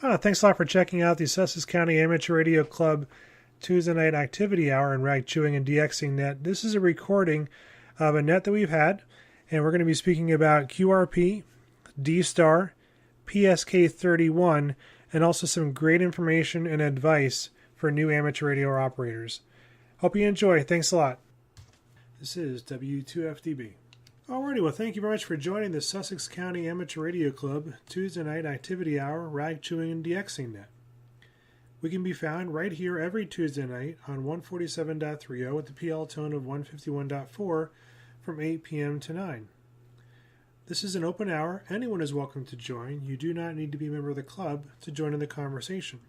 Thanks a lot for checking out the Sussex County Amateur Radio Club Tuesday night activity hour in rag chewing and DXing net. This is a recording of a net that we've had, and we're going to be speaking about QRP, DSTAR, PSK31, and also some great information and advice for new amateur radio operators. Hope you enjoy. Thanks a lot. This is W2FDB. Alrighty, well, thank you very much for joining the Sussex County Amateur Radio Club Tuesday night activity hour, rag chewing and DXing net. We can be found right here every Tuesday night on 147.30 with the PL tone of 151.4 from 8 p.m. to 9. This is an open hour. Anyone is welcome to join. You do not need to be a member of the club to join in the conversation.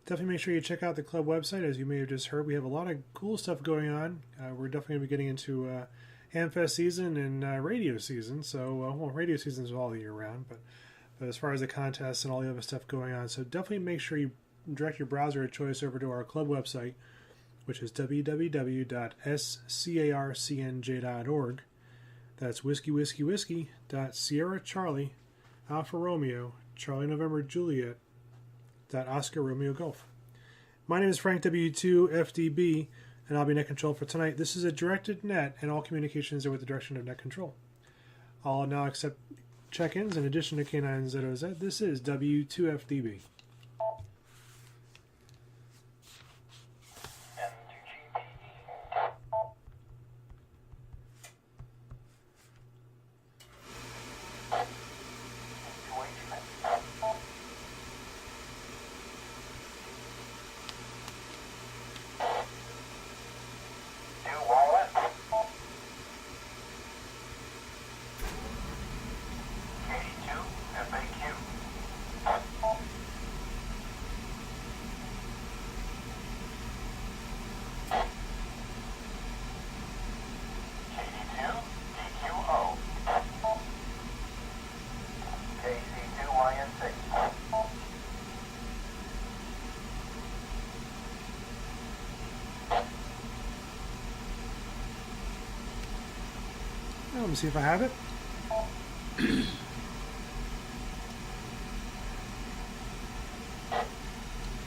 Definitely make sure you check out the club website. As you may have just heard, we have a lot of cool stuff going on. We're definitely going to be getting into Hamfest season and radio season. So, well, radio season is all year round, but as far as the contests and all the other stuff going on. So definitely make sure you direct your browser of choice over to our club website, which is www.scarcnj.org. That's whiskey.Sierra Charlie, Alpha Romeo, Charlie November Juliet, Oscar Romeo Golf. My name is Frank W2FDB, and I'll be net control for tonight. This is a directed net, and all communications are with the direction of net control. I'll now accept check-ins in addition to K9ZOZ. This is W2FDB. Let me see if I have it.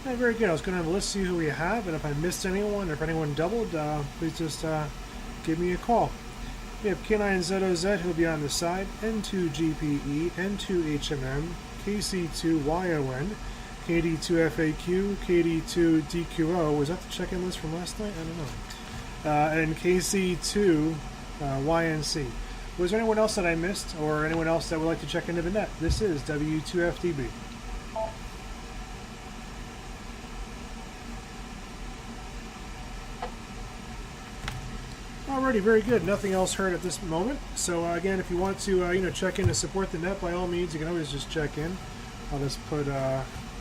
Right, very good. I was going to have a list to see who we have, and if I missed anyone or if anyone doubled, please just give me a call. We have K9ZOZ, who will be on the side, N2GPE, N2HMM, KC2YON, KD2FAQ, KD2DQO. Was that the check-in list from last night? I don't know. And KC2YNC. Was there anyone else that I missed, or anyone else that would like to check into the net? This is W2FDB. Alrighty, very good. Nothing else heard at this moment. So again, if you want to check in to support the net, by all means, you can always just check in. I'll just put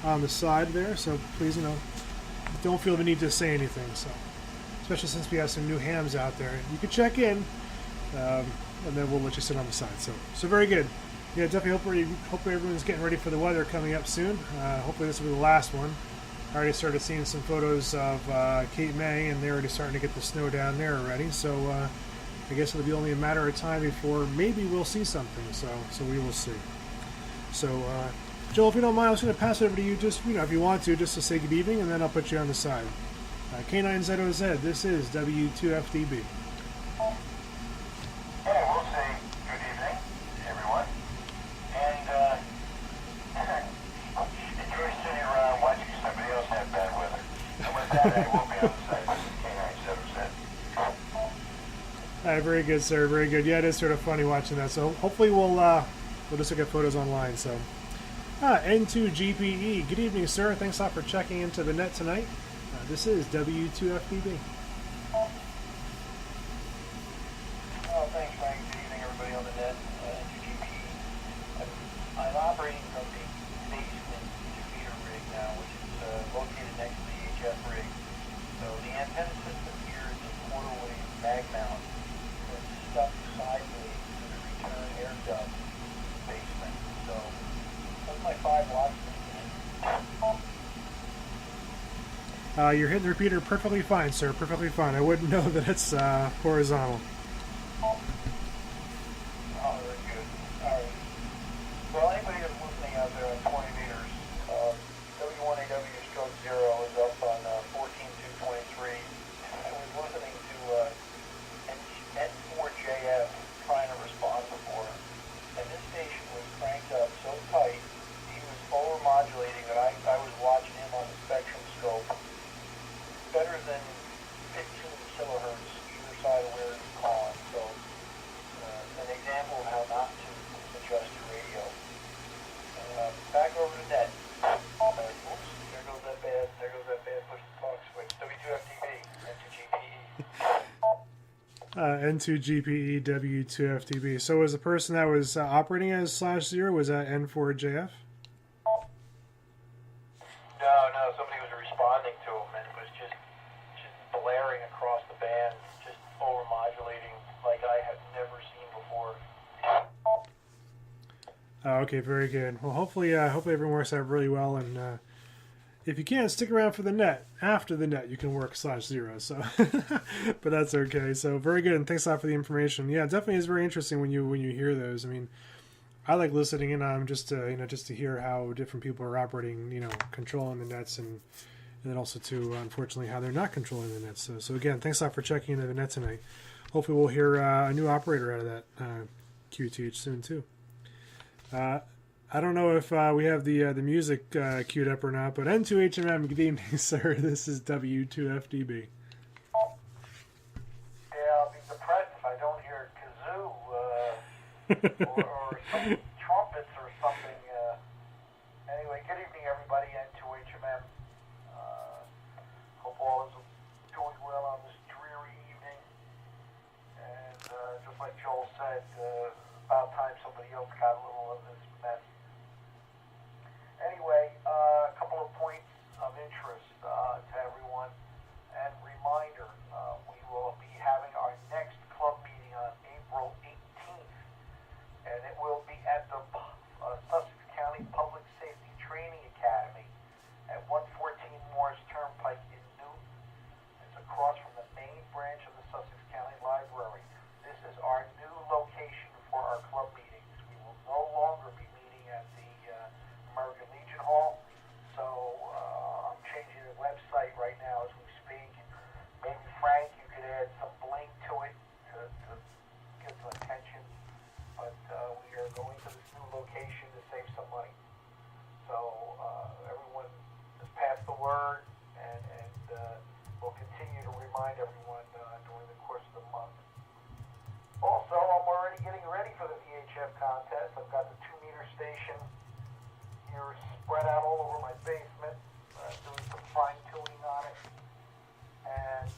on the side there. So please, don't feel the need to say anything. So, especially since we have some new hams out there, you can check in. And then we'll let you sit on the side. So very good. Yeah, definitely hope everyone's getting ready for the weather coming up soon. Hopefully this will be the last one. I already started seeing some photos of Cape May, and they're already starting to get the snow down there already. So I guess it'll be only a matter of time before maybe we'll see something. So we will see. So Joel, if you don't mind, I was going to pass it over to you, just if you want to, just to say good evening, and then I'll put you on the side. K9ZOZ. This is W2FDB. Very good, sir. Very good. Yeah, it is sort of funny watching that. So hopefully we'll just look at photos online. So N2GPE. Good evening, sir. Thanks a lot for checking into the net tonight. This is W2FDB. Thanks, Frank. Good evening, everybody on the net. N2GPE. I'm operating from the basement meter rig now, which is located next to the HF rig. So the antenna system here is a quarter wave mag mount that's stuck sideways to the return air duct basement. So that's my 5 watts. You're hitting the repeater perfectly fine, sir. Perfectly fine. I wouldn't know that it's horizontal. Oh, very good. All right. Well, anybody that's listening out there on 20 meters, N2GPE W2FTB. So was the person that was operating as /0, was that N4JF? No, somebody was responding to him and was just blaring across the band, just overmodulating like I had never seen before. Okay, very good. Well, hopefully everyone works out really well, and if you can't stick around for the net, after the net you can work /0. So, but that's okay. So very good, and thanks a lot for the information. Yeah, it definitely is very interesting when you hear those. I mean, I like listening in on them just to hear how different people are operating, controlling the nets, and then also to unfortunately how they're not controlling the nets. So again, thanks a lot for checking into the net tonight. Hopefully we'll hear a new operator out of that QTH soon too. I don't know if we have the music queued up or not, but N2HMM, good evening, sir. This is W2FDB. Yeah, I'll be depressed if I don't hear kazoo or some trumpets or something. Anyway, good evening, everybody. N2HMM. Hope all is doing well on this dreary evening. And just like Joel said, about time somebody else got a little of this mess. Anyway, a couple of points of interest to everyone, and reminder, we will be having our next club meeting on April 18th, and it will be at the Sussex County Public Safety Training Academy at 114 Morris Turnpike in Newton. It's across from the main branch of the Sussex County Library. This is our new location for our club meetings. We will no longer be meeting at the American Legion Hall, so I'm changing the website right now as we speak. Maybe Frank, you could add some bling to it to get some attention, but we are going to this new location to save some money. So everyone has passed the word, and we'll continue to remind everyone during the course of the month. Also, I'm already getting ready for the VHF contest. I've got the 2-meter station here spread out all over my basement, doing some fine-tuning on it, and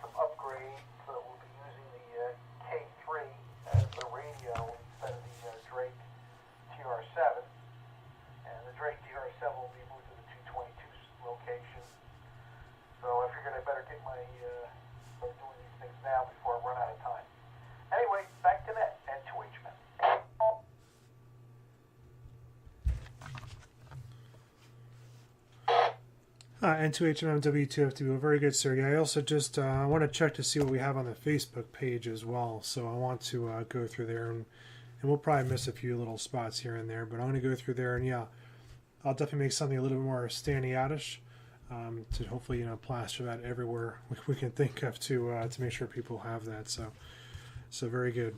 some upgrades. So we'll be using the K3 as the radio instead of the Drake TR7. And the Drake TR7 will be moved to the 222 location. So I figured I better get start doing these things now before I run out of time. Anyway, back to net and to HMN. N2HMM W2FTB, very good, sir. Yeah, I also just I want to check to see what we have on the Facebook page as well. So I want to go through there, and we'll probably miss a few little spots here and there, but I'm going to go through there, and yeah, I'll definitely make something a little bit more standing outish to hopefully plaster that everywhere we can think of to make sure people have that. So very good.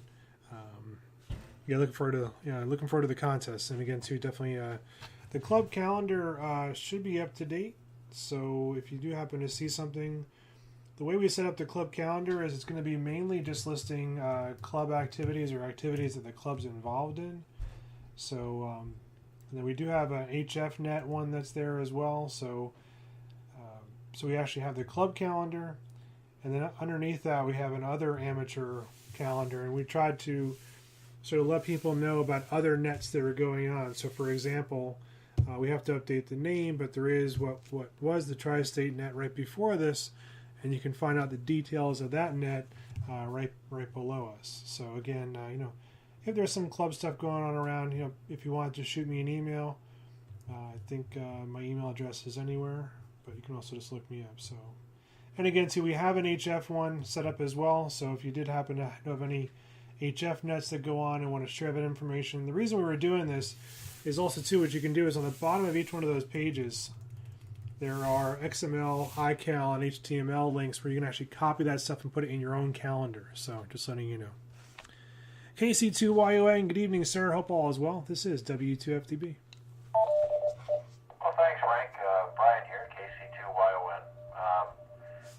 Looking forward to the contest, and again too, definitely the club calendar should be up to date. So if you do happen to see something, the way we set up the club calendar is it's going to be mainly just listing club activities or activities that the club's involved in. So and then we do have an HF net one that's there as well. So we actually have the club calendar, and then underneath that we have another amateur calendar, and we tried to sort of let people know about other nets that are going on. So for example, we have to update the name, but there is what was the Tri-State net right before this, and you can find out the details of that net right below us. So again, if there's some club stuff going on around, if you want to shoot me an email, I think my email address is anywhere, but you can also just look me up. So, and again, too, we have an HF one set up as well. So if you did happen to know of any HF nets that go on and want to share that information, the reason we were doing this is also, too, what you can do is on the bottom of each one of those pages, there are XML, iCal, and HTML links where you can actually copy that stuff and put it in your own calendar. So just letting you know. KC2YON, good evening, sir. Hope all is well. This is W2FDB. Well, thanks, Frank. Brian here, KC2YON.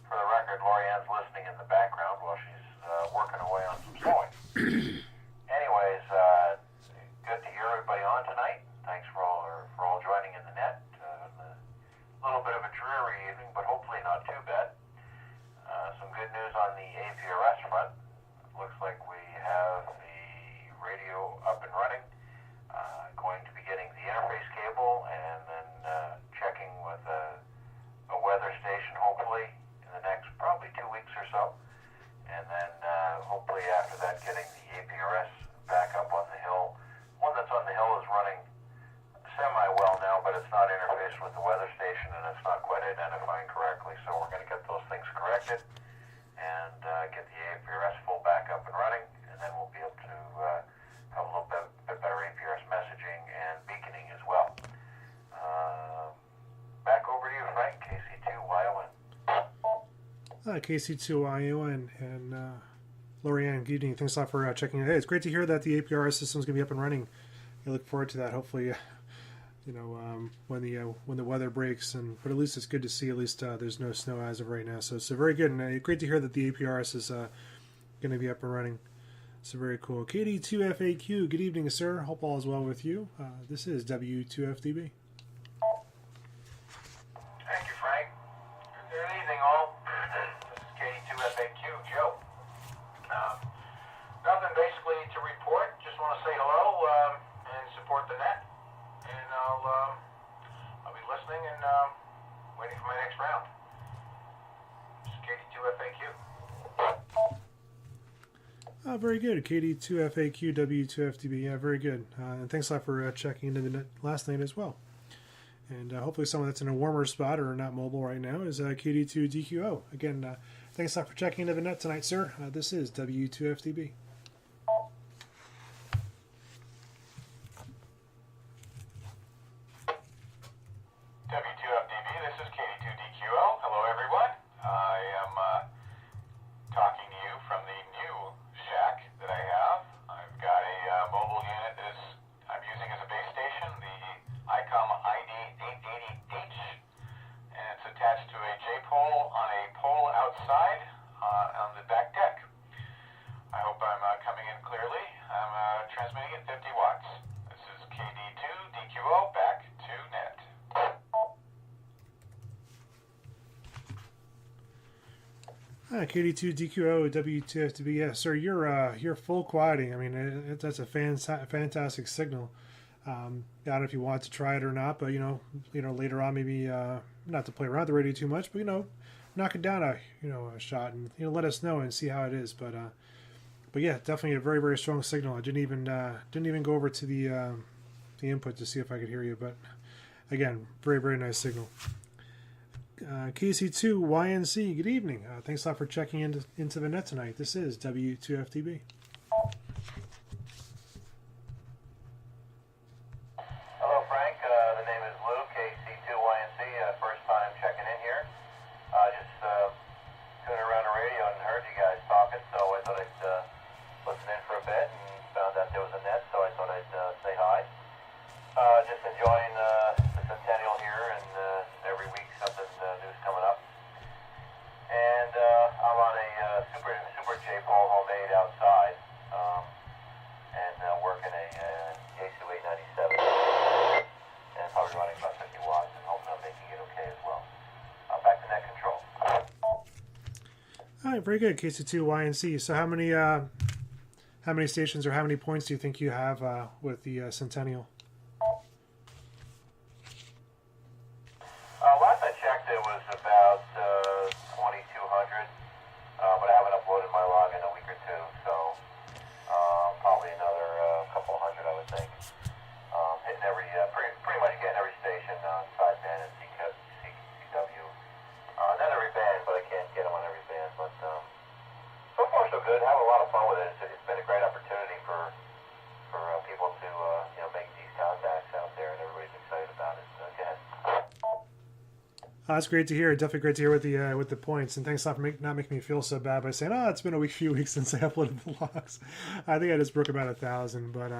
For the record, Lorianne's listening in the background while she's working away on some sewing. Anyways, good to hear everybody on tonight. Thanks for all joining in the net. A little bit of a dreary evening, but hopefully not too bad. Some good news on the APRS front. it's not interfaced with the weather station and it's not quite identifying correctly. So we're going to get those things corrected and get the APRS full back up and running, and then we'll be able to have a little bit better APRS messaging and beaconing as well. Back over to you, Frank, KC2YON. KC2YON and Lorianne, good evening. Thanks a lot for checking in. Hey, it's great to hear that the APRS system is going to be up and running. I look forward to that. Hopefully, when the weather breaks, but at least it's good to see. At least there's no snow as of right now, so it's very good, and great to hear that the APRS is going to be up and running. So very cool. KD2FAQ, good evening, sir. Hope all is well with you. This is W2FDB. Thank you, Frank. Good evening, all. This is KD2FAQ, Joe. Nothing basically to report. Just want to say hello and support the net. And I'll be listening and waiting for my next round. This is KD2FAQ. Very good. KD2FAQ, W2FDB. Yeah, very good. And thanks a lot for checking into the net last night as well. And hopefully someone that's in a warmer spot or not mobile right now is KD2DQO. Again, thanks a lot for checking into the net tonight, sir. This is W2FDB. W2FDB, this is KD2DQO. Hello, everyone. I am talking to you from the new shack that I have. I've got a mobile unit that I'm using as a base station, the ICOM ID880H, and it's attached to a J-pole on a pole outside on the back deck. I hope I'm coming in clearly. I'm transmitting at 50 watts. This is KD2DQO, back to net. KD2DQO, W2FDB. Yeah, sir, you're full quieting. I mean, that's a fantastic signal. I don't know if you want to try it or not, but later on, maybe not to play around with the radio too much, but knock it down a shot and let us know and see how it is. But yeah, definitely a very, very strong signal. I didn't even go over to the input to see if I could hear you, but again, very, very nice signal. KC2YNC, good evening. Thanks a lot for checking into the net tonight. This is W2FDB. Hello, Frank. The name is Lou, KC2YNC. First time checking in here. Just tuning around the radio and heard you guys talking, so I thought I'd listen in for a bit and found out there was a net, so I thought I'd say hi. Just enjoying the centennial here, and every week something new's coming up. And I'm on a super J-pole homemade outside, and working a KC2 897, and probably running about 50 watts, and hoping I'm making it okay as well. Back to net control. All right, very good, KC2YNC. So how many stations or how many points do you think you have with the Centennial? Last I checked, it was about 2,200, but I haven't uploaded my log in a week or two, so probably another couple hundred, I would think. Hitting pretty much getting every station on sideband and CW. Not every band, but I can't get them on every band. But so far so good. Having a lot of fun with it. It's been a great opportunity for people to make these contacts out there, and everybody's excited about it. So go ahead. That's great to hear. Definitely great to hear with the points. And thanks a lot for not making me feel so bad by saying, it's been a few weeks since I uploaded the logs. I think I just broke about 1,000. But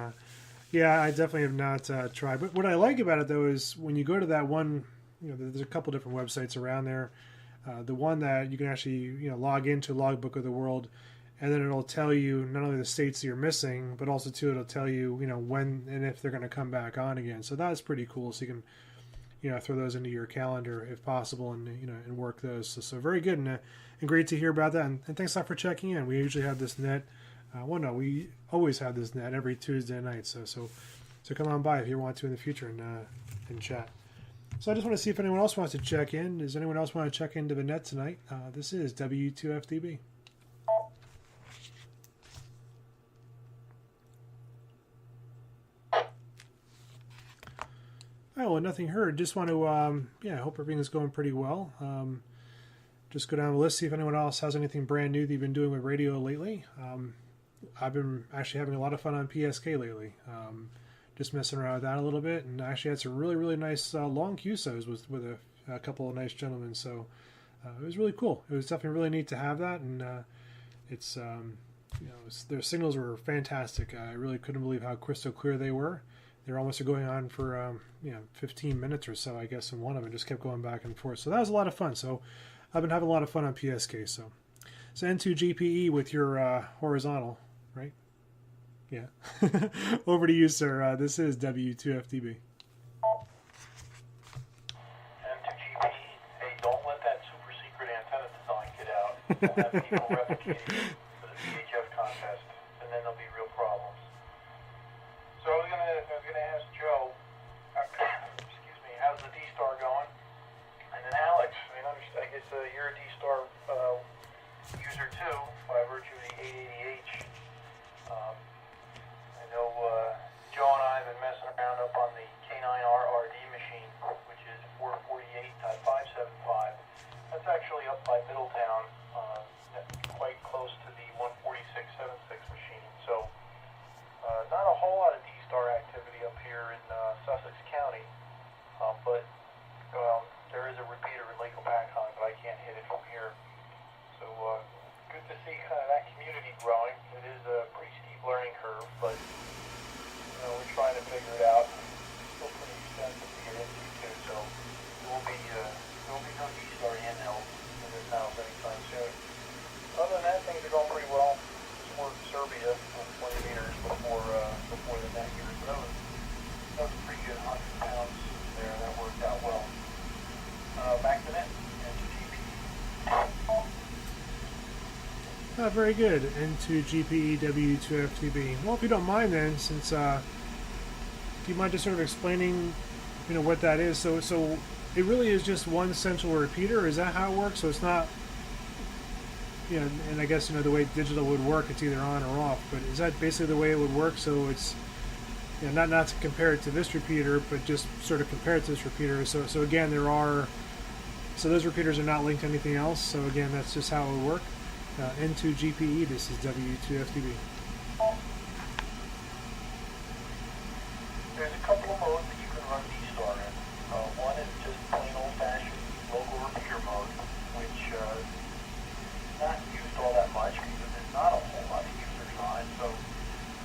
yeah, I definitely have not tried. But what I like about it, though, is when you go to that one, there's a couple different websites around there. The one that you can actually log into Logbook of the World, and then it'll tell you not only the states that you're missing, but also too it'll tell you when and if they're going to come back on again. So that's pretty cool. So you can throw those into your calendar if possible, and and work those. So very good, and great to hear about that. And thanks a lot for checking in. We usually have this net. We always have this net every Tuesday night. So come on by if you want to in the future and chat. So I just want to see if anyone else wants to check in. Does anyone else want to check into the net tonight? This is W2FDB. All right, well, nothing heard. Just want to, yeah, I hope everything is going pretty well. Just go down the list, see if anyone else has anything brand new that you've been doing with radio lately. I've been actually having a lot of fun on PSK lately. Just messing around with that a little bit, and I actually had some really, really nice long QSOs with a couple of nice gentlemen. So it was really cool. It was definitely really neat to have that, and it's their signals were fantastic. I really couldn't believe how crystal clear they were. They're almost going on for 15 minutes or so, I guess, and one of them just kept going back and forth. So that was a lot of fun. So I've been having a lot of fun on PSK. So N2GPE with your horizontal, right? Yeah. Over to you, sir. This is W2FDB. N2GP, hey, don't let that super secret antenna design get out. We'll have people replicating it for the VHF contest, and then there'll be real problems. So I was gonna ask Joe, excuse me, how's the DSTAR going? And then Alex, I guess you're a DSTAR user too, by virtue of the 880H. I know Joe and I have been messing around up on the K9RRD machine, which is 448.575. That's actually up by Middletown, quite close to the 146.76 machine. So not a whole lot of DSTAR activity up here in Sussex County, but there is a repeater in Lake Opakon, but I can't hit it from here. So good to see kind of that community growing. It is a pretty steep learning curve, but we're trying to figure it out. It's still pretty expensive to get into too, so there will be no DSTAR handheld in this house anytime soon. Other than that, things are going pretty well. Just worked Serbia on 20 meters before the net year, so that was pretty good, 100 pounds there. That worked out well. Back to net and to GP. Very good. N2GPE W2FTB. Well, if you don't mind, then, since do you mind just sort of explaining, what that is? So it really is just one central repeater. Is that how it works? So it's not, and I guess the way digital would work, it's either on or off. But is that basically the way it would work? So it's not to compare it to this repeater, but just sort of compare it to this repeater. So again, so those repeaters are not linked to anything else. So again, that's just how it would work. N2GPE, this is W2FTB. There's a couple of modes that you can run DSTAR in. One is just plain old-fashioned local repeater mode, which is not used all that much because there's not a whole lot of users on it. So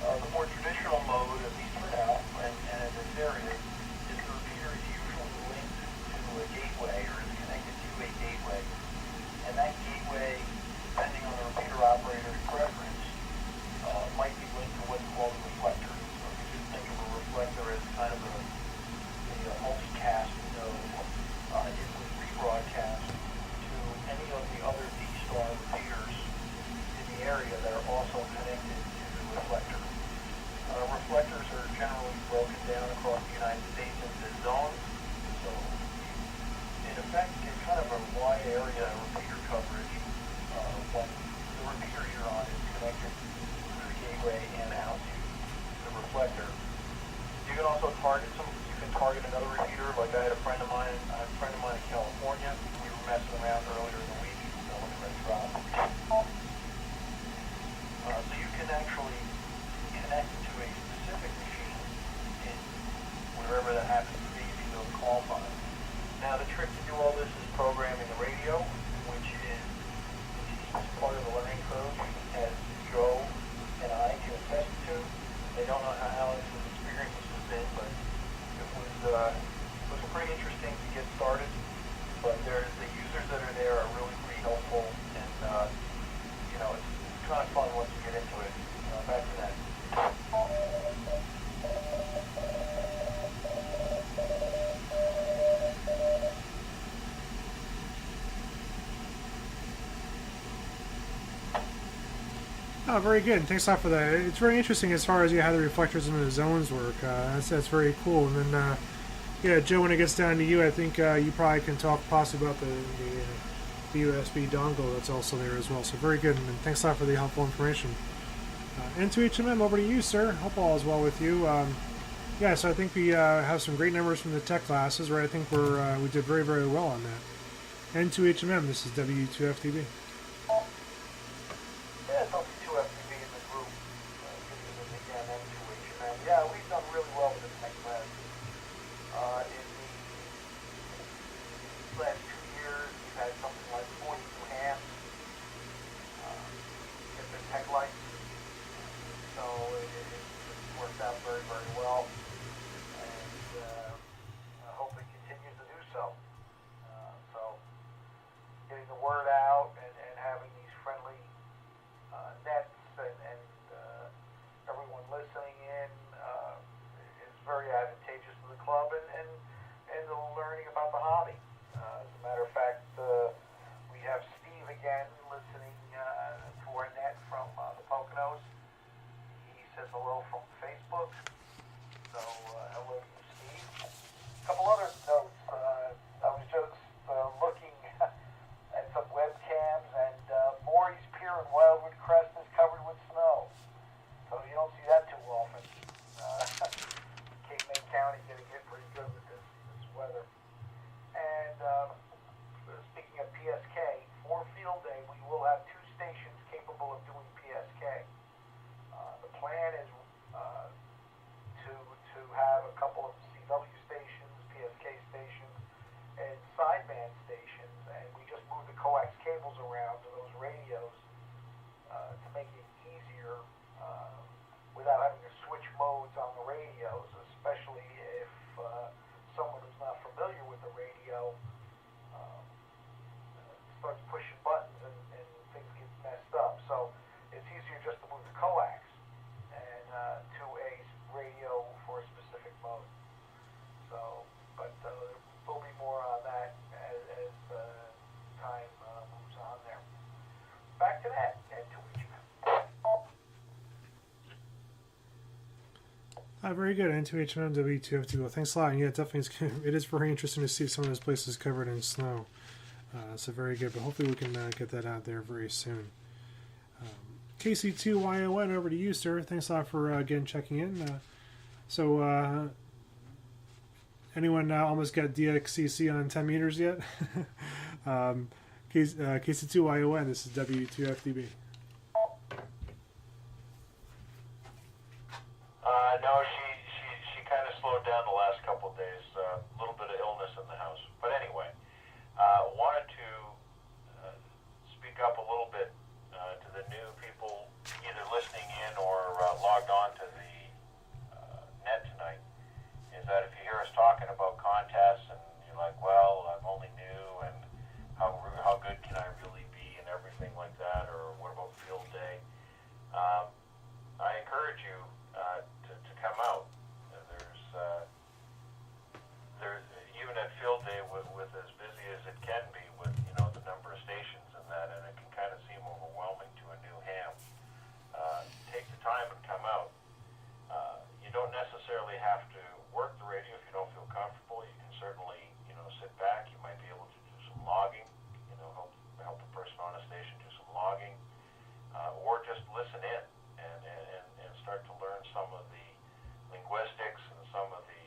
the more traditional mode, at least for now, and in this area, is the repeater is usually linked to a gateway or is connected to a gateway. And that gateway, depending on the repeater operator's preference, might be linked to what's called a reflector. So if you just think of a reflector as kind of a multicast node, it would rebroadcast to any of the other DSTAR repeaters in the area that are also connected to the reflector. Reflectors are generally broken down across the United States into zones. So in effect, get kind of a wide area of repeater coverage when the repeater you're on is connected through the gateway and out to the reflector. You can also target another repeater. Like I had a friend of mine in California. We were messing around earlier in the week when it red dropped. So you can actually connect to a specific machine in wherever that happens to be if you know the call sign. Now the trick to do all this is programming the radio, which is part of the learning curve, as Joe and I can attest to. They don't know how Alex's experience has been, but it was pretty interesting to get started. But the users that are there are really pretty helpful, and it's kind of fun once you get into it. Back to that. Oh, very good. Thanks a lot for that. It's very interesting as far as how the reflectors and the zones work. That's very cool. And then, Joe, when it gets down to you, I think you probably can talk possibly about the USB dongle that's also there as well. So very good. And thanks a lot for the helpful information. N2HMM, over to you, sir. Hope all is well with you. Yeah, so I think we have some great numbers from the tech classes, right? I think we did very, very well on that. N2HMM, this is W2FTB. Yeah, it's only two FTV in the group. Good evening again, M2HMM. Yeah, we've done really well with the tech class. In the last 2 years, we've had something like 42 hands get their tech license. So it's worked out very, very well. And I hope it continues to do so. So getting the word out and having these friendly nets and everyone listening in is very advantageous to the club and the learning about the hobby. As a matter of fact, we have Steve again listening to our net from the Poconos. He says hello from Facebook. So hello to you, Steve. A couple other notes. I was just looking at some webcams, and Morris Pier in Wildwood Crest is covered with snow. So you don't see that too often. Cape May County is going to get pretty good with this weather. And speaking of PSK, for Field Day, we will have 2 stations capable of doing PSK. The plan is to have a couple of CW stations, PSK stations, and sideband stations, and we just moved the coax cables around to those radios to make it easier without having to switch modes on the radios, especially if someone who's not familiar with the radio starts pushing buttons and things get messed up. So it's easier just to move the coax and to a radio for a specific mode. So, but there will be more on that as time moves on there. Back to that, and to which Very good, N2HMM, W2FTB. Well, thanks a lot. And yeah, definitely, it is very interesting to see some of those places covered in snow. So very good, but hopefully we can get that out there very soon. KC2YON, over to you, sir. Thanks a lot for again checking in. So anyone almost got DXCC on 10 meters yet? KC2YON, this is W2FTB. No, she kind of slowed down the last couple of days. A little bit of illness in the house. But anyway, wanted to speak up a little bit to the new people either listening in or logged on to the net tonight, is that if you hear us talking about contests and you're like, well, I'm only new and how good can I really be and everything like that, or what about field day? I encourage you to come out. There's even at field day with as busy as it can be with the number of stations and that, and it can kind of seem overwhelming to a new ham. Take the time and come out. You don't necessarily have to work the radio if you don't feel comfortable. You can certainly sit back. You might be able to do some logging. Help the person on a station do some logging, or just listen in and start to learn some of the linguistics and some of the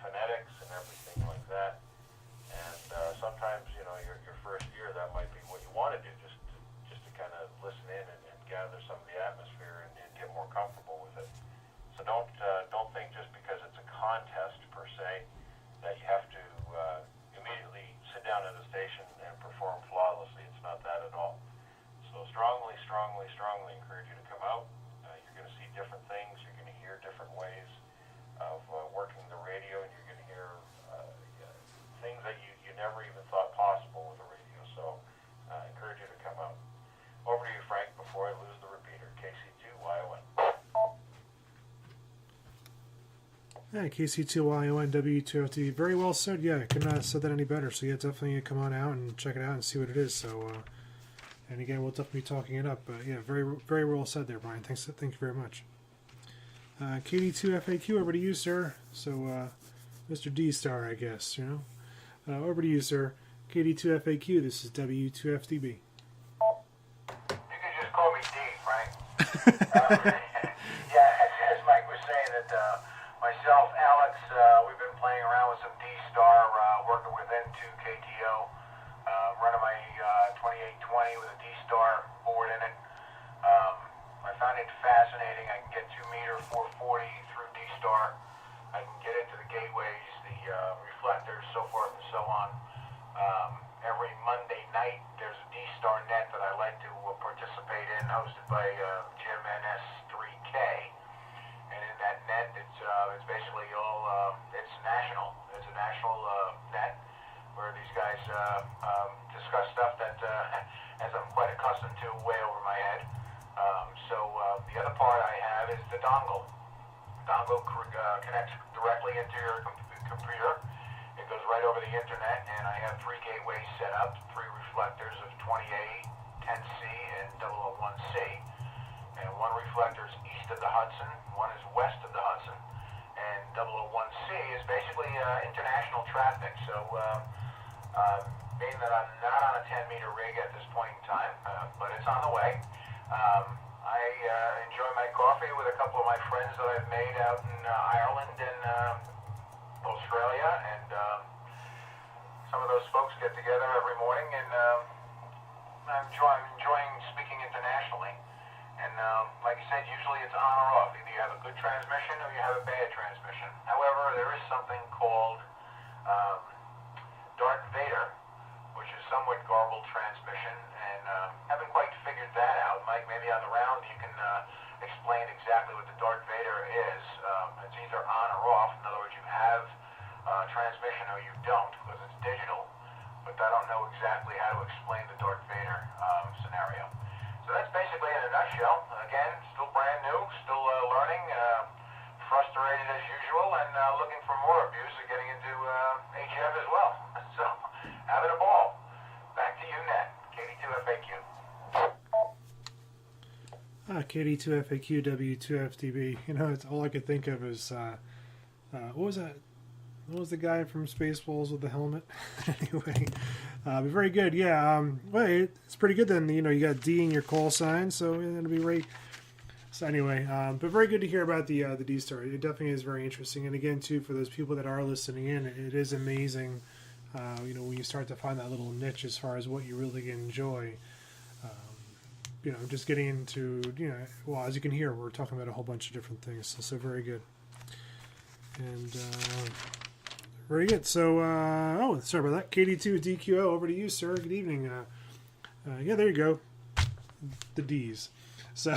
phonetics and everything like that. And sometimes, your first year, that might be what you want to do, just to kind of listen in and gather some of the atmosphere and get more comfortable with it. So don't think just because it's a contest per se that you have to immediately sit down at a station and perform flawlessly. It's not that at all. So strongly encourage you to come out. You're going to see different things. You're going to hear different ways of working the radio, and you're going to hear things that you never even thought possible with the radio. So encourage you to come out. Over to you, Frank, before I lose the repeater. KC2YON. Yeah, KC2YON, W2FTB. Very well said. Yeah, I couldn't have said that any better. So yeah, definitely come on out and check it out and see what it is. So, and again, we'll definitely be talking it up. But yeah, very, very well said there, Brian. Thank you very much. KD2FAQ, over to you, sir. So, Mr. DSTAR, I guess, over to you, sir. KD2FAQ, this is W2FTB. you can just call me D, Frank. Yeah, as Mike was saying, that myself, Alex, we've been playing around with some DSTAR, working with N2KTO, running my 2820 with a DSTAR board in it. I found it fascinating. I can get 2 meter 440 through DSTAR. I can get into the gateways, the reflectors, so forth and so on. Every Monday night, there's a DSTAR net that I like to participate in, hosted by Jim NS3K. And in that net, it's basically all, it's national. It's a national net where these guys discuss stuff that, as I'm quite accustomed to, way over my head. The other part I have is the dongle. Dongle connects directly into your computer. It goes right over the internet, and I have 3 gateways set up, 3 reflectors of 20A, 10C, and 001C. And 1 reflector is east of the Hudson, 1 is west of the Hudson, and 001C is basically international traffic. So, being that I'm not on a 10-meter rig at this point in time, but it's on the way, I enjoy my coffee with a couple of my friends that I've made out in Ireland and Australia, and some of those folks get together every morning, and I'm enjoying speaking internationally. And like I said, usually it's on or off. Either you have a good transmission or you have a bad transmission. However, there is something called Darth Vader, which is somewhat garbled transmission, and haven't quite figured that out. Mike, maybe on the round you can explain exactly what the Darth Vader is. It's either on or off. In other words, you have transmission or you don't, because it's digital. But I don't know exactly how to explain the Darth Vader scenario. So that's basically in a nutshell. Again, still brand new, still learning, frustrated as usual, and looking for more abuse of getting into HF as well. So, having a ball. Back to you, Ned. KD2FAQ. KD2FAQ, W2FDB. You know, it's all I could think of is, what was that? What was the guy from Spaceballs with the helmet? Anyway, but very good. Yeah, well, it's pretty good then. You know, you got D in your call sign, so it'll be right. So anyway, but very good to hear about the DSTAR. It definitely is very interesting. And again, too, for those people that are listening in, it is amazing. You know, when you start to find that little niche as far as what you really enjoy. You know, just getting into, you know, well, as you can hear, we're talking about a whole bunch of different things. So very good. And very good. So, oh, sorry about that. KD2DQO, over to you, sir. Good evening. Yeah, there you go. The D's. So,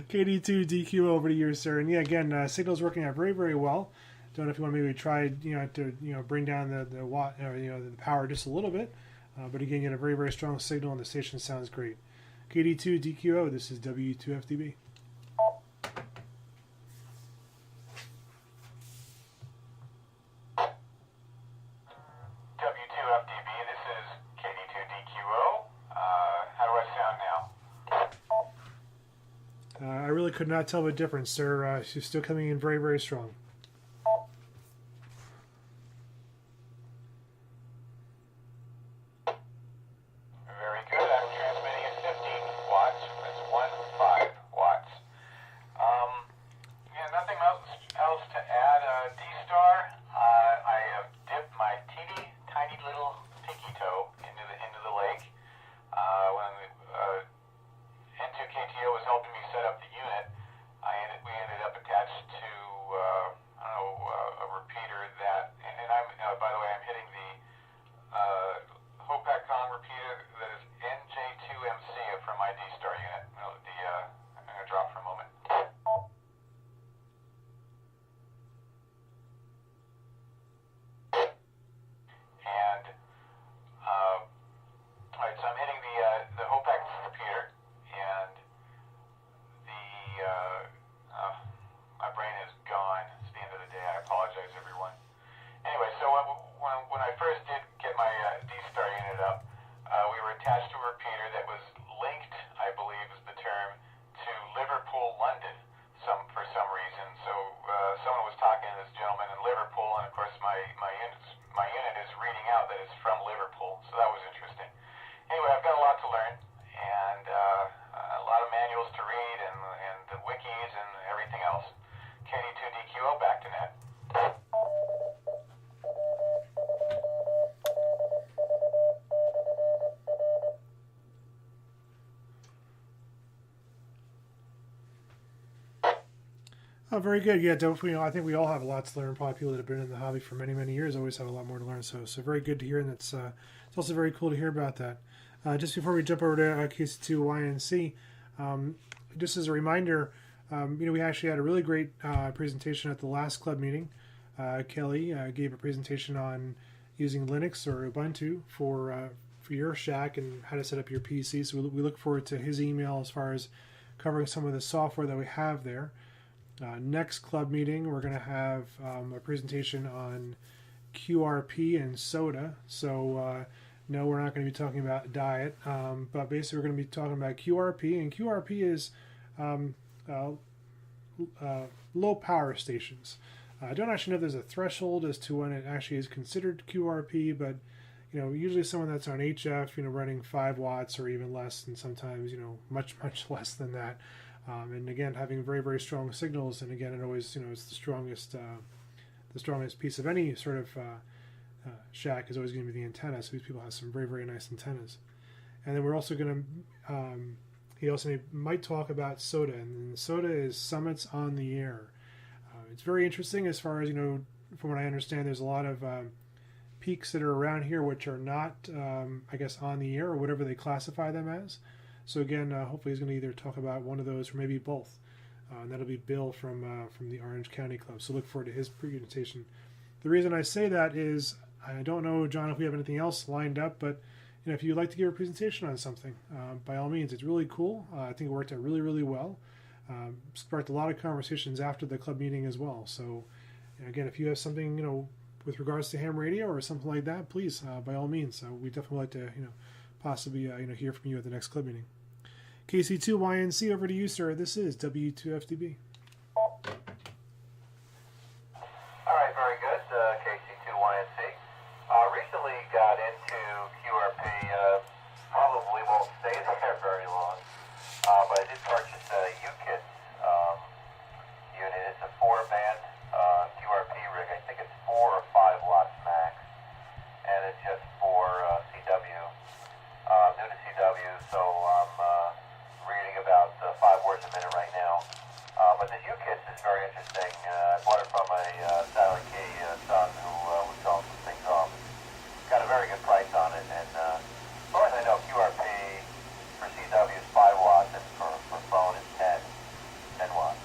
KD2DQO, over to you, sir. And yeah, again, signal's working out very, very well. Don't know if you want to maybe try, you know, to, you know, bring down the watt, or, you know, the power just a little bit. But again, you get a very, very strong signal, and the station sounds great. KD2DQO, this is W2FDB. W2FDB, this is KD2DQO. How do I sound now? I really could not tell the difference, sir. She's still coming in very, very strong. Very good. I'm transmitting at 15 watts. That's 15 watts. Yeah, nothing else to add. DSTAR, I have dipped my tiny little pinky toe into the lake. When N2KTO was helping me set up the unit, we ended up attached to I don't know, a repeater that, and I'm by the way, I'm hitting the Hopacon repeater that is NJ2MC from my DSTAR unit. I'm going to drop for a moment. And alright, so I'm hitting the Hopac repeater, and my brain is gone. It's the end of the day. I apologize, everyone. Anyway, so when I first did get my DSTAR unit up, we were attached to a repeater that was linked, I believe is the term, to Liverpool, London, for some reason. So someone was talking to this gentleman in Liverpool, and of course my unit is reading out that it's from Liverpool. So that was interesting. Anyway, I've got a lot to learn, and a lot of manuals to read, and the wikis and everything else. KD2DQO, back to net. Oh, very good. Yeah, definitely. I think we all have lots to learn. Probably people that have been in the hobby for many, many years always have a lot more to learn. So very good to hear, and it's also very cool to hear about that. Just before we jump over to KC2YNC, just as a reminder, we actually had a really great presentation at the last club meeting. Kelly gave a presentation on using Linux or Ubuntu for your shack and how to set up your PC. So we look forward to his email as far as covering some of the software that we have there. Next club meeting, we're going to have a presentation on QRP and soda. So no, we're not going to be talking about diet, but basically we're going to be talking about QRP, and QRP is low power stations. I don't actually know if there's a threshold as to when it actually is considered QRP, but usually someone that's on HF, running 5 watts or even less, and sometimes much less than that. And again, having very, very strong signals, and again, it always it's the strongest piece of any sort of shack is always going to be the antenna. So these people have some very, very nice antennas. And then we're also going to he also might talk about SOTA, and SOTA is Summits on the Air. It's very interesting as far as from what I understand. There's a lot of peaks that are around here which are not, I guess, on the air or whatever they classify them as. So again, hopefully he's going to either talk about one of those or maybe both. And that'll be Bill from the Orange County Club. So look forward to his presentation. The reason I say that is I don't know, John, if we have anything else lined up, but if you'd like to give a presentation on something, by all means, it's really cool. I think it worked out really, really well. Sparked a lot of conversations after the club meeting as well. So again, if you have something with regards to ham radio or something like that, please, by all means. We definitely like to possibly hear from you at the next club meeting. KC2YNC, over to you, sir. This is W2FDB. All right, very good. KC2YNC. Recently got into QRP. Probably won't stay there very long. But I did purchase a UKIT unit. It's a 4-band QRP rig. I think it's 4 or 5 watts max. And it's just for CW. New to CW, so I'm reading about 5 words a minute right now. But this UKIT is very interesting. I bought it from a Sally Key son who was selling some things off. Got a very good price on it, and as far as I know, QRP for CW is 5 watts, and for phone is 10 watts.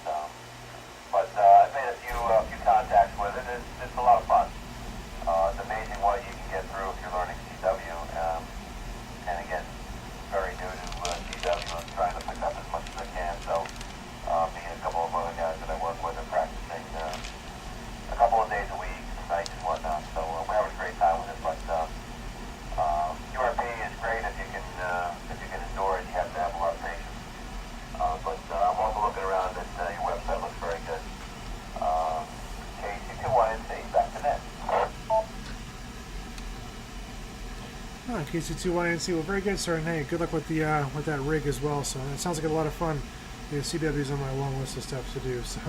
But I've made a few contacts with it. It's a lot of fun. It's amazing what you can get through if you're learning CW. And again, very new to CW and trying to pick up as much as I can. So me and a couple of other guys that I work with are practicing a couple of days a week, nights and whatnot. So we're having a great time with it. But QRP is great if you can endure it. You have to have a lot of patience. But I'm also looking around at your website. Looks very good. KC2YNC, back to net. KC2YNC, well, very good, sir, and hey, good luck with the with that rig as well. So it sounds like a lot of fun. CW's on my long list of stuff to do. So,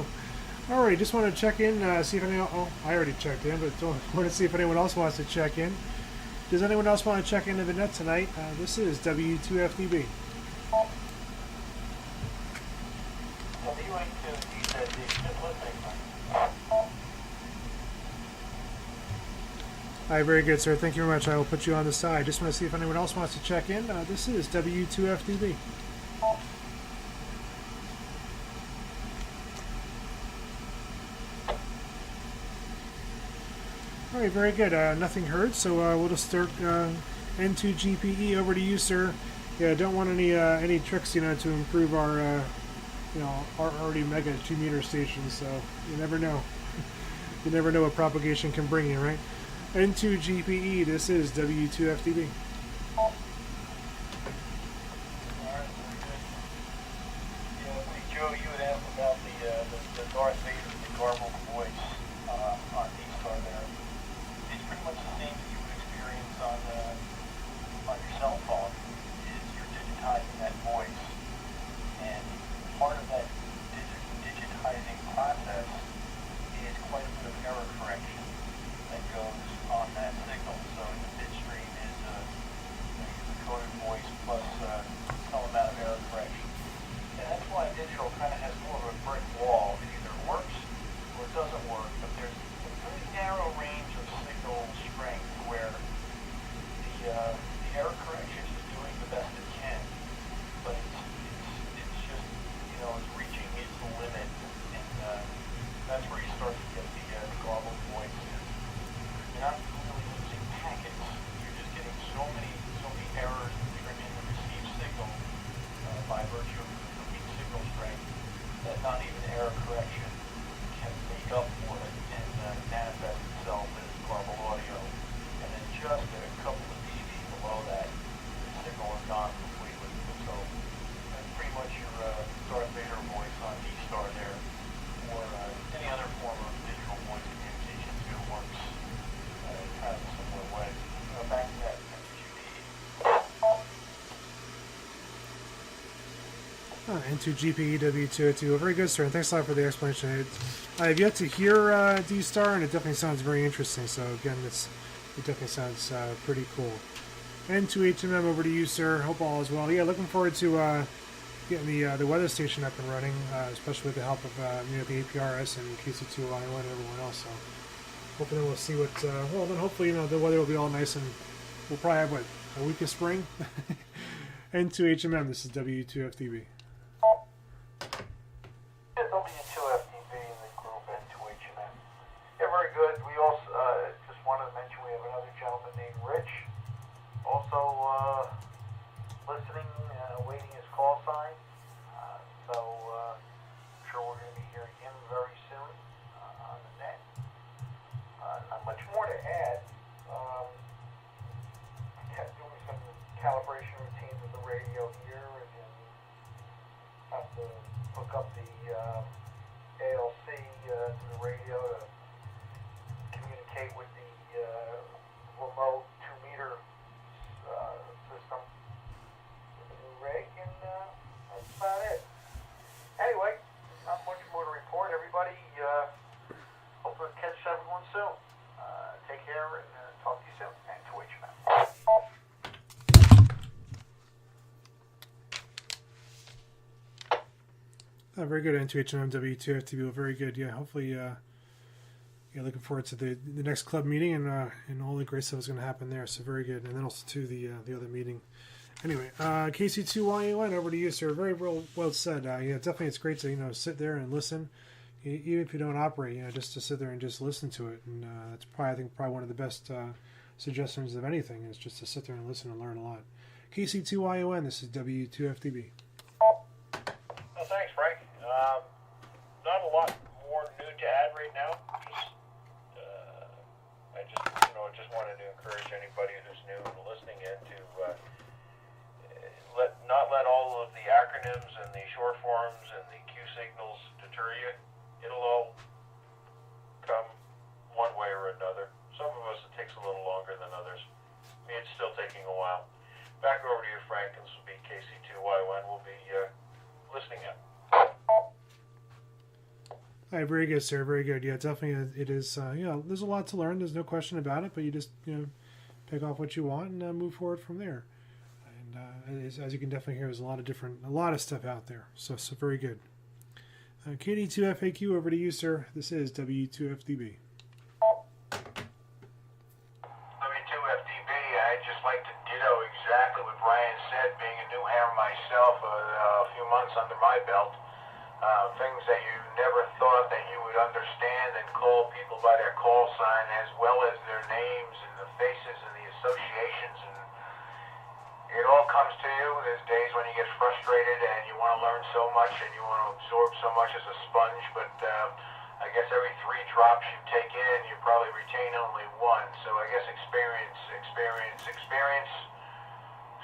all right, just want to check in, see if anyone. Oh, I already checked in, but want to see if anyone else wants to check in. Does anyone else want to check into the net tonight? This is W2FDB. All right, very good, sir. Thank you very much. I will put you on the side. Just want to see if anyone else wants to check in. This is W2FDB. All right, very good. Nothing heard, so we'll just start N2GPE. Over to you, sir. Yeah, don't want any tricks, to improve our, our already mega 2-meter stations. So you never know. You never know what propagation can bring you, right? N2GPE. This is W2FDB. Joe, you had asked about the Darth Vader, the garbled voice on DSTAR there. It's pretty much the same that you would experience on your cell phone. Is you're digitizing that voice, and part of that digitizing process is quite a bit of error correction that goes on that signal. So the bit stream is N2GP W202. Very good, sir, and thanks a lot for the explanation. I have yet to hear DSTAR, and it definitely sounds very interesting. So again, it definitely sounds pretty cool. N2HMM, over to you, sir. Hope all is well. Yeah, looking forward to getting the weather station up and running, especially with the help of the APRS and KC2IO and everyone else. So hoping that we'll see what. Well, then hopefully the weather will be all nice, and we'll probably have a week of spring. N2HMM. This is W2FDB. Yeah, W2FDB in the group N2HMM. Yeah, very good. We also just wanted to mention we have another gentleman named Rich, also listening, waiting his call sign. So I'm sure we're going to be hearing him very soon on the net. Not much more to add. Doing some calibration routines with the radio here, and then have to hook up the ALC to the radio to communicate with the remote 2-meter system with the new rig, and that's about it. Anyway, not much more to report, everybody. Hope to catch everyone soon. Take care, and talk to you soon. And Twitch, man. Very good, N2HMM W2FTB. Very good. Yeah, hopefully. Looking forward to the next club meeting and all the great stuff is going to happen there. So very good, and then also to the other meeting. Anyway, KC2YUN, over to you, sir. Very well said. Yeah, definitely, it's great to sit there and listen, even if you don't operate. Just to sit there and just listen to it, and it's probably one of the best suggestions of anything is just to sit there and listen and learn a lot. KC2YUN, this is W2FTB. Well, thanks, Frank. Not a lot more new to add right now. Just wanted to encourage anybody who's new and listening in to not let all of the acronyms and the short forms and the Q signals deter you. It'll all come one way or another. Some of us it takes a little longer than others. Me, it's still taking a while. Back over to you, Frank, and this will be KC2YN. We'll be listening in. All right, very good, sir. Very good. Yeah, definitely. It is. There's a lot to learn. There's no question about it. But you just pick off what you want and move forward from there. And as you can definitely hear, there's a lot of stuff out there. So very good. KD2FAQ, over to you, sir. This is W2FDB. W2FDB. I'd just like to ditto exactly what Brian said. Being a new hammer myself, a few months under my belt. Things that you never thought that you would understand and call people by their call sign as well as their names and the faces and the associations, and it all comes to you. There's days when you get frustrated and you want to learn so much and you want to absorb so much as a sponge, but I guess every 3 drops you take in, you probably retain only 1. So I guess experience,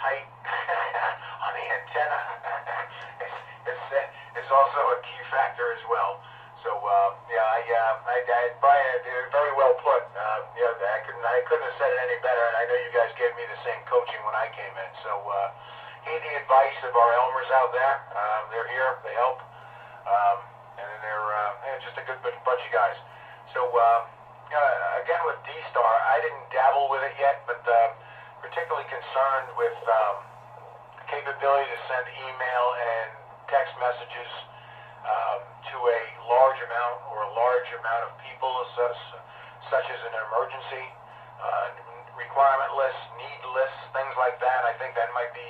height on the antenna is also a key factor as well. So Brian, very well put. I couldn't have said it any better, and I know you guys gave me the same coaching when I came in. So heed the advice of our Elmers out there. They're here, they help, and they're just a good bunch of guys. So again with DSTAR, I didn't dabble with it yet, but particularly concerned with capability to send email and text messages to a large amount of people, such as an emergency, requirement lists, need lists, things like that. I think that might be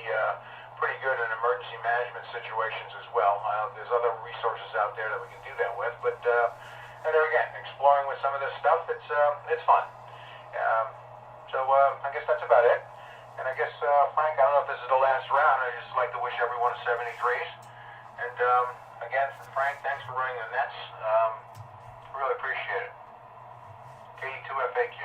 pretty good in emergency management situations as well. There's other resources out there that we can do that with, but and there again, exploring with some of this stuff, it's fun. I guess that's about it. And I guess, Frank, I don't know if this is the last round. I'd just like to wish everyone 73s. And again, Frank, thanks for running the nets. Really appreciate it. KD2FAQ.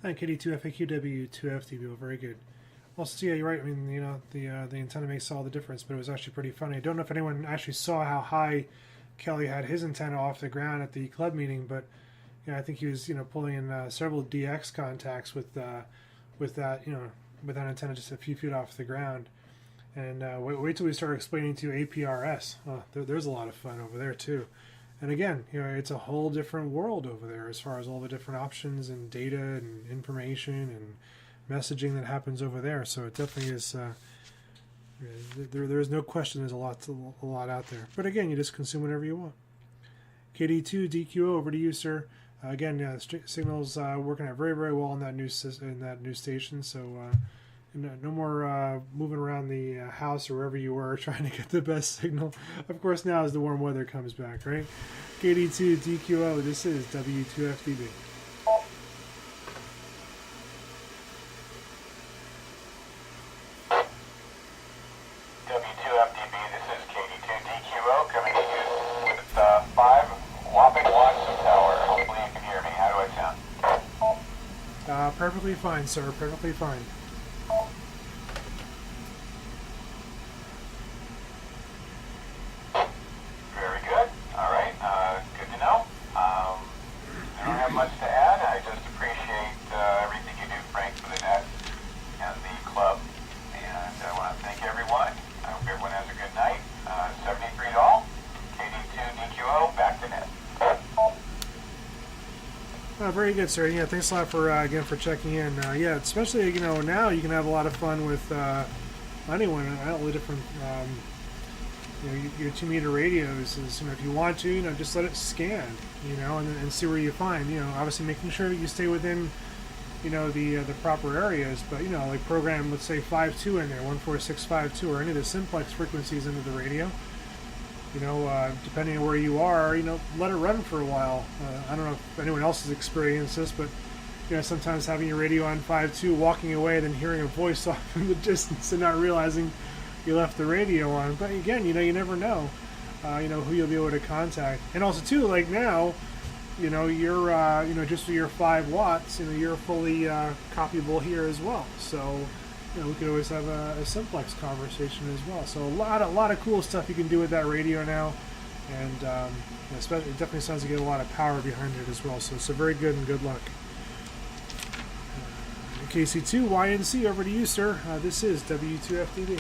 Thank KD2FAQ W2FTB. Very good. Also, yeah, you're right. I mean, the antenna makes all the difference, but it was actually pretty funny. I don't know if anyone actually saw how high Kelly had his antenna off the ground at the club meeting, but I think he was pulling in several DX contacts with that with that antenna just a few feet off the ground. And wait till we start explaining to APRS. There's a lot of fun over there too. And again, it's a whole different world over there as far as all the different options and data and information and messaging that happens over there. So it definitely is. There is no question. There's a lot out there. But again, you just consume whatever you want. KD2 DQO, over to you, sir. Again, signal's working out very, very well in that new station. So no more moving around the house or wherever you were trying to get the best signal. Of course, now as the warm weather comes back, right? KD2 DQO. This is W2FDB. W2FDB, this is KD2DQO coming to you with 5 whopping watts of power. Hopefully you can hear me. How do I sound? Perfectly fine, sir. Perfectly fine. Very good. All right. Good to know. I don't have much to add. I just appreciate everything you do, Frank, for the net and the club. And I want to thank everyone. I hope everyone has a good night. 73 to all. KD2DQO, back to net. Very good, sir. Yeah, thanks a lot for again for checking in. Yeah, especially now you can have a lot of fun with anyone, all the different your 2-meter radios. Is if you want to just let it scan, and see where you find. Obviously making sure that you stay within the proper areas, but like program, let's say 5.2 in there, 14652, or any of the simplex frequencies into the radio. Depending on where you are, let it run for a while. I don't know if anyone else has experienced this, but sometimes having your radio on 5.2, walking away, then hearing a voice off in the distance and not realizing you left the radio on. But again, you never know, who you'll be able to contact. And also too, like now, you're just with your 5 watts, you're fully copyable here as well. So we could always have a simplex conversation as well. So a lot of cool stuff you can do with that radio now, and especially it definitely sounds like you get a lot of power behind it as well. So very good and good luck. KC2 YNC, over to you, sir. This is W2FDB.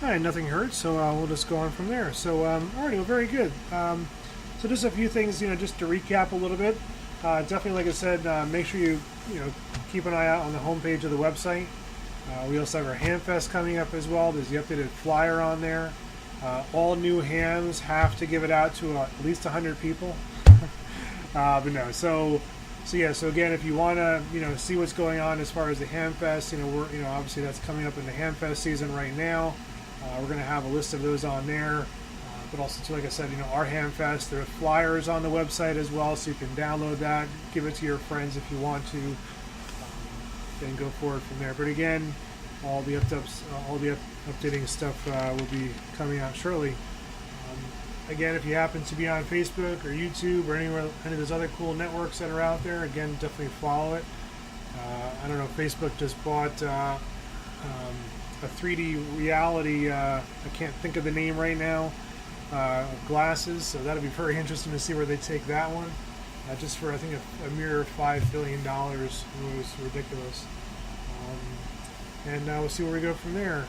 Alright, nothing heard, so we'll just go on from there. So, alrighty, well, very good. So just a few things, just to recap a little bit. Definitely, like I said, make sure you keep an eye out on the homepage of the website. We also have our Hamfest coming up as well. There's the updated flyer on there. All new hams have to give it out to at least 100 people. But no, so again, if you want to, see what's going on as far as the Hamfest, we're, obviously that's coming up in the Hamfest season right now. We're going to have a list of those on there. But also, too, like I said, our Hamfest, there are flyers on the website as well, so you can download that, give it to your friends if you want to, and go forward from there. But again, all the updating stuff will be coming out shortly. Again, if you happen to be on Facebook or YouTube or any of those other cool networks that are out there, again, definitely follow it. I don't know, Facebook just bought a 3D reality, I can't think of the name right now, glasses, so that'll be very interesting to see where they take that one. Just for, I think, a mere $5 billion. It was ridiculous. And we'll see where we go from there.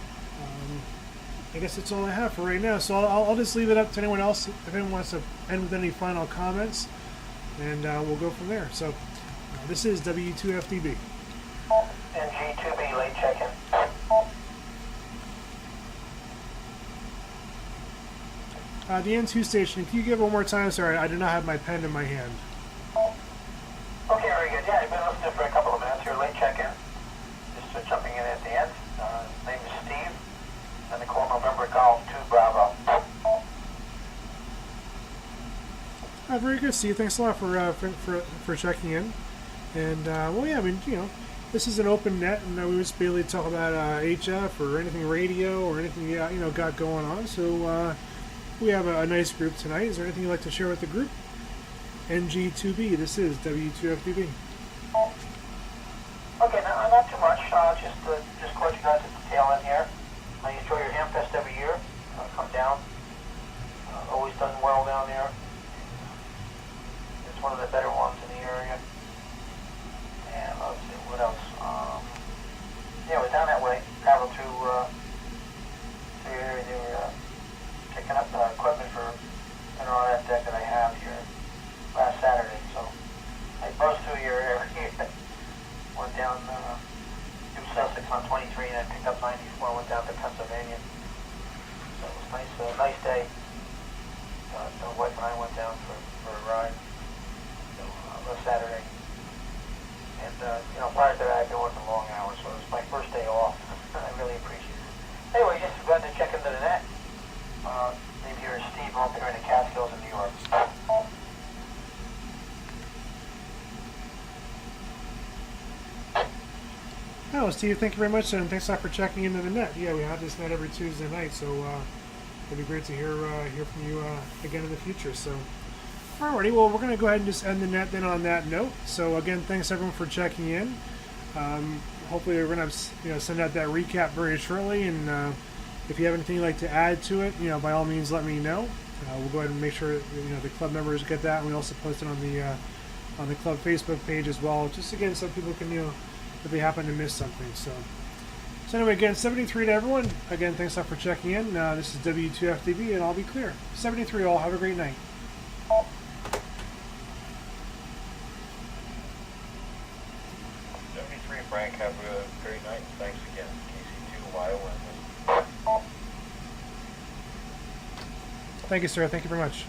I guess that's all I have for right now. So I'll just leave it up to anyone else if anyone wants to end with any final comments, and we'll go from there. So this is W2FDB. And G2B, late check-in. The N2 station, can you give it one more time? Sorry, I do not have my pen in my hand. Okay, very good. Yeah, I've been listening for a couple of minutes here, late check-in. Just jumping in at the end. Name is Steve, and the call November Golf 2 Bravo. Very good, Steve. Thanks a lot for checking in. And well, yeah, I mean, This is an open net, and we just barely talk about HF or anything radio or anything got going on. So we have a nice group tonight. Is there anything you'd like to share with the group? NG2B. This is W2FDB. Okay, not too much. Just caught you guys at the tail end here. I enjoy your Hamfest every year. Come down. Always done well down there. It's one of the better ones in the area. And let's see, what else? Yeah, we're down that way. Traveled through the area. They were picking up equipment for an RF deck that I have here last Saturday. So I buzzed through your area. Went down through Sussex on 23 and then picked up 94 and went down to Pennsylvania. So it was nice day. My wife and I went down for a ride last Saturday. And, prior to that, I've been working long hours, so it was my first day off. I really appreciate it. Anyway, just glad to check into the net. Maybe here is Steve up here in the Catskills in New York. Oh, Steve, thank you very much, and thanks a lot for checking into the net. Yeah, we have this net every Tuesday night, so it'd be great to hear from you again in the future. So, alrighty, well, we're going to go ahead and just end the net then on that note. So, again, thanks everyone for checking in. Hopefully, we're going to send out that recap very shortly, and if you have anything you'd like to add to it, by all means, let me know. We'll go ahead and make sure the club members get that, and we also post it on the club Facebook page as well, just again so people can if they happen to miss something. So anyway, again, 73 to everyone. Again, thanks a lot for checking in. This is W2FDB, and I'll be clear. 73 all. Have a great night. 73, Frank. Have a great night. Thanks again. KC2YON. Thank you, sir. Thank you very much.